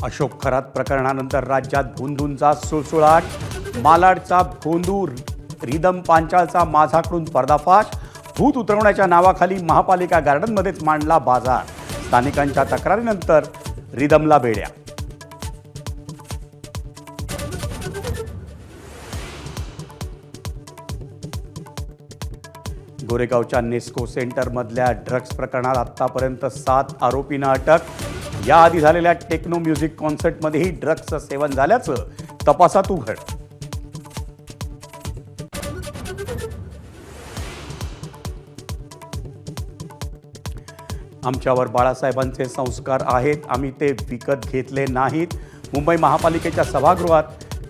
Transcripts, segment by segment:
अशोक खरात प्रकरणानंतर राज्यात भोंदूंचा सुळसुळाट. मालाडचा भोंदू रिदम पांचाळचा माझाकडून पर्दाफाश. भूत उतरवण्याच्या नावाखाली महापालिका गार्डनमध्येच मांडला बाजार. स्थानिकांच्या तक्रारीनंतर रिदमला बेड्या. गोरेगावच्या नेस्को सेंटरमधल्या ड्रग्ज प्रकरणात आतापर्यंत 7 आरोपींना अटक. याआधी झालेल्या टेक्नो म्युझिक कॉन्सर्टमध्येही ड्रग्जचं सेवन झाल्याचं तपासात उघड. आमच्यावर बाळासाहेबांचे संस्कार आहेत, आम्ही ते विकत घेतले नाहीत. मुंबई महापालिकेच्या सभागृहात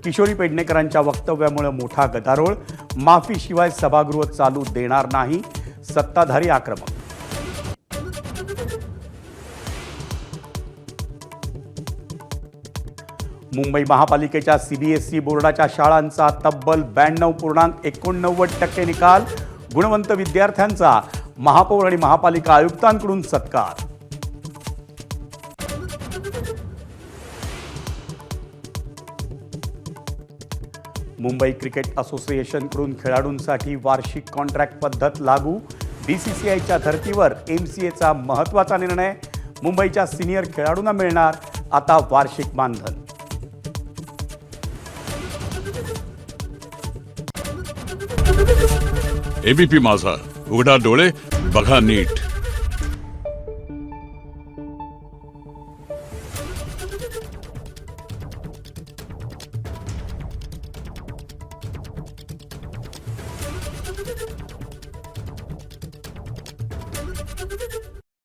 किशोरी पेडणेकरांच्या वक्तव्यामुळे मोठा गदारोळ. माफीशिवाय सभागृह चालू देणार नाही, सत्ताधारी आक्रमक. मुंबई महापालिकेच्या CBSE बोर्डाच्या शाळांचा तब्बल 92.89% निकाल. गुणवंत विद्यार्थ्यांचा महापौर आणि महापालिका आयुक्तांकडून सत्कार. मुंबई क्रिकेट असोसिएशनकडून खेळाडूंसाठी वार्षिक कॉन्ट्रॅक्ट पद्धत लागू. BCCIच्या धर्तीवर MCAचा महत्त्वाचा निर्णय. मुंबईच्या सिनियर खेळाडूंना मिळणार आता वार्षिक मानधन. ABP माझा, उघडा डोळे बघा नीट.